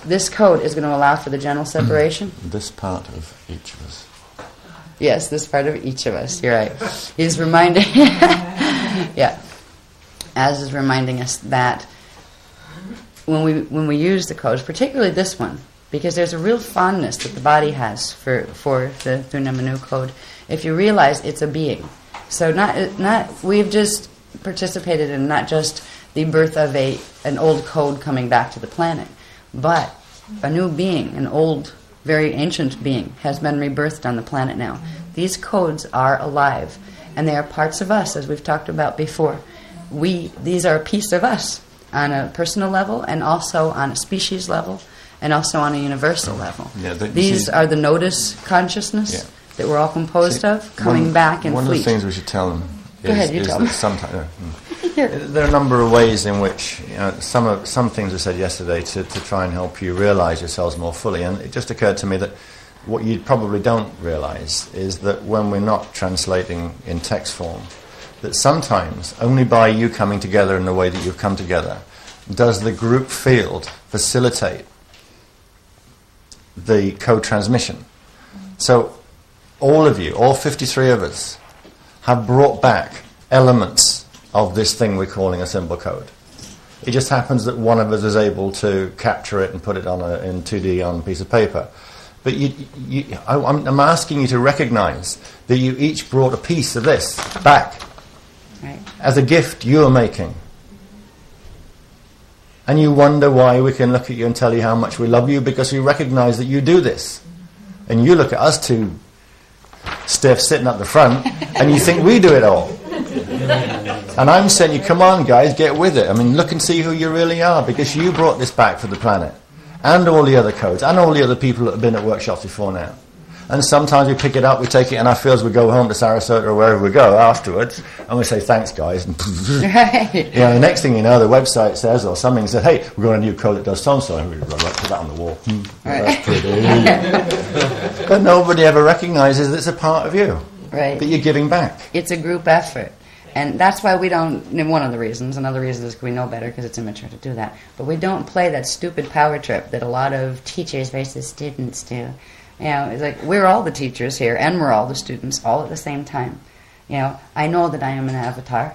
this code is going to allow for the general separation. This part of each of us. Yes, this part of each of us. You're right. He's reminding, as is reminding us that when we use the codes, particularly this one, because there's a real fondness that the body has for the Thun-Immanu code. If you realize it's a being, so not we've just participated in not just the birth of an old code coming back to the planet, but a new being, an old, very ancient being, has been rebirthed on the planet now. These codes are alive, and they are parts of us, as we've talked about before. These are a piece of us on a personal level, and also on a species level, and also on a universal level. Yeah, these are the notice consciousness that we're all composed of, coming back in fleet. One of the things we should tell them is tell that them. sometimes... There are a number of ways in which some things were said yesterday to try and help you realise yourselves more fully, and it just occurred to me that what you probably don't realise is that when we're not translating in text form, that sometimes only by you coming together in the way that you've come together does the group field facilitate the code transmission. So all of you, all 53 of us, have brought back elements of this thing we're calling a symbol code. It just happens that one of us is able to capture it and put it in 2D on a piece of paper. But I'm asking you to recognize that you each brought a piece of this back as a gift you're making. And you wonder why we can look at you and tell you how much we love you, because we recognize that you do this. And you look at us two stiff sitting at the front and you think we do it all. And I'm saying you, come on guys, get with it. I mean, look and see who you really are, because you brought this back for the planet. And all the other codes, and all the other people that have been at workshops before now. And sometimes we pick it up, we take it in our fields, we go home to Sarasota or wherever we go afterwards, and we say, thanks guys. And the next thing you know, the website says, or something says, hey, we've got a new code that does so-and-so, and we put that on the wall. That's pretty. But nobody ever recognises that it's a part of you, that you're giving back. It's a group effort. And that's why we don't, one of the reasons, another reason is we know better because it's immature to do that. But we don't play that stupid power trip that a lot of teachers versus students do. It's like we're all the teachers here and we're all the students all at the same time. I know that I am an avatar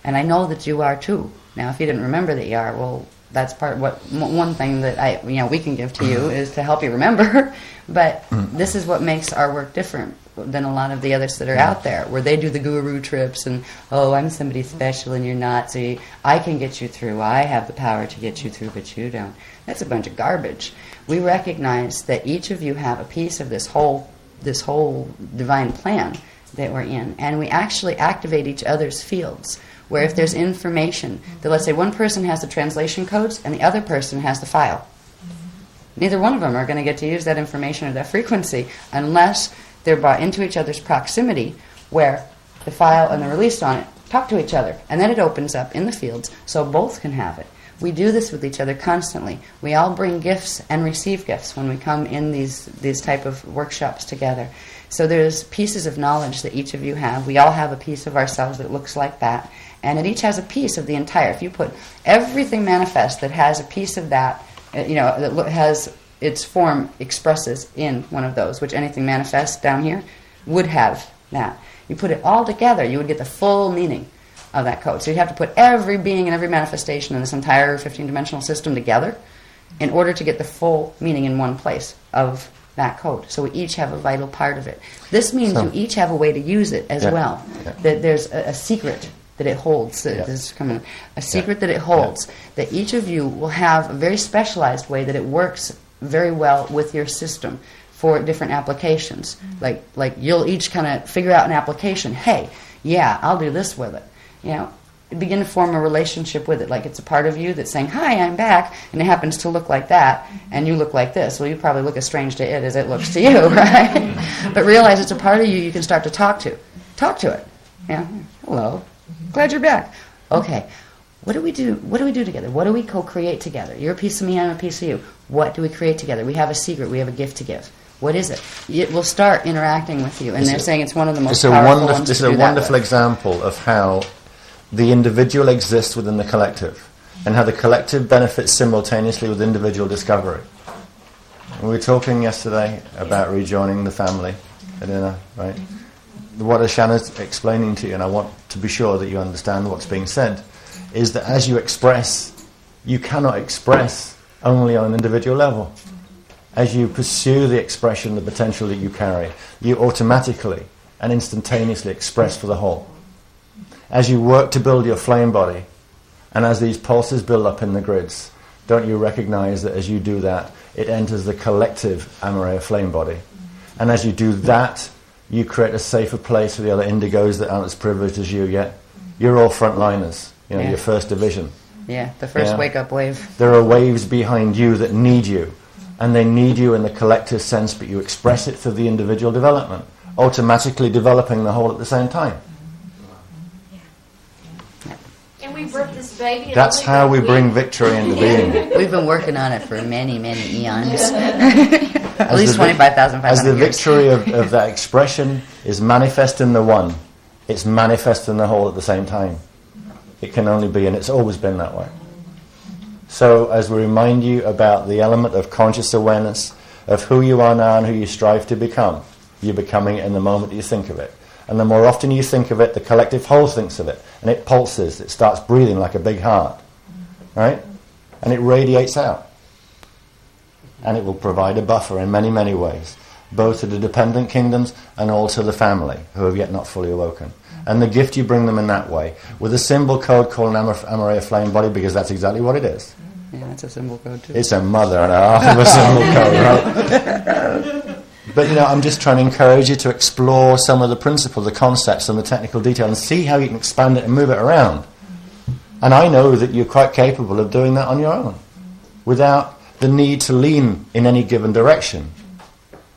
and I know that you are too. Now, if you didn't remember that you are, well, that's one thing that we can give to you is to help you remember. But this is what makes our work different than a lot of the others that are out there, where they do the guru trips and, oh, I'm somebody special and you're not, so I can get you through, I have the power to get you through, but you don't. That's a bunch of garbage. We recognize that each of you have a piece of this whole divine plan that we're in, and we actually activate each other's fields, where if there's information, that let's say one person has the translation codes and the other person has the file. Neither one of them are going to get to use that information or that frequency unless they're brought into each other's proximity, where the file and the release on it talk to each other, and then it opens up in the fields so both can have it. We do this with each other constantly. We all bring gifts and receive gifts when we come in these type of workshops together. So there's pieces of knowledge that each of you have. We all have a piece of ourselves that looks like that, and it each has a piece of the entire. If you put everything manifest that has a piece of that, that has its form expresses in one of those, which anything manifest down here would have that. You put it all together, you would get the full meaning of that code. So you'd have to put every being and every manifestation in this entire 15-dimensional system together in order to get the full meaning in one place of that code. So we each have a vital part of it. This means you each have a way to use it as well. That there's a secret that it holds. This is coming. A secret that it holds. That each of you will have a very specialized way that it works very well with your system for different applications. Like you'll each kind of figure out an application. Hey, I'll do this with it. Begin to form a relationship with it, like it's a part of you that's saying, hi, I'm back, and it happens to look like that, and you look like this. Well, you probably look as strange to it as it looks to you, right? But realize it's a part of you can start to talk to. Talk to it. Hello. Glad you're back. Okay. What do we do? What do we do together? What do we co-create together? You're a piece of me, I'm a piece of you. What do we create together? We have a secret. We have a gift to give. What is it? It will start interacting with you, and they're saying it's one of the most powerful ones. It's a wonderful example of how the individual exists within the collective. and how the collective benefits simultaneously with individual discovery. And we were talking yesterday about rejoining the family at dinner, right? What Ashana's explaining to you, and I want to be sure that you understand what's being said, is that as you express, you cannot express only on an individual level. As you pursue the expression, the potential that you carry, you automatically and instantaneously express for the whole. As you work to build your flame body, and as these pulses build up in the grids, don't you recognize that as you do that, it enters the collective Amareya flame body? And as you do that, you create a safer place for the other indigos that aren't as privileged as you yet. You're all frontliners, your first division. Yeah, the first wake-up wave. There are waves behind you that need you, and they need you in the collective sense, but you express it through the individual development, automatically developing the whole at the same time. And we birthed this baby. That's how we bring victory into being. We've been working on it for many, many eons. At least 25,500 years. As the years. victory of that expression is manifest in the one, it's manifest in the whole at the same time. It can only be, and it's always been that way. So as we remind you about the element of conscious awareness of who you are now and who you strive to become, you're becoming it in the moment you think of it. And the more often you think of it, the collective whole thinks of it, and it pulses, it starts breathing like a big heart, right? And it radiates out. And it will provide a buffer in many, many ways, both to the dependent kingdoms and also the family, who have yet not fully awoken. And the gift you bring them in that way, with a symbol code called an Amareya flame body, because that's exactly what it is. Yeah, that's a symbol code too. It's a mother and a half of a symbol code, right? But I'm just trying to encourage you to explore some of the principles, the concepts and the technical detail, and see how you can expand it and move it around. And I know that you're quite capable of doing that on your own, without the need to lean in any given direction,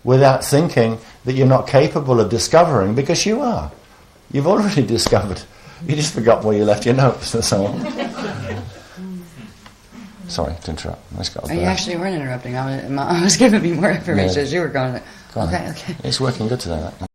without thinking that you're not capable of discovering, because you are. You've already discovered. You just forgot where you left your notes and so on. Sorry to interrupt. You actually weren't interrupting. I was giving me more information as you were going. Go on. Okay. It's working good today, that.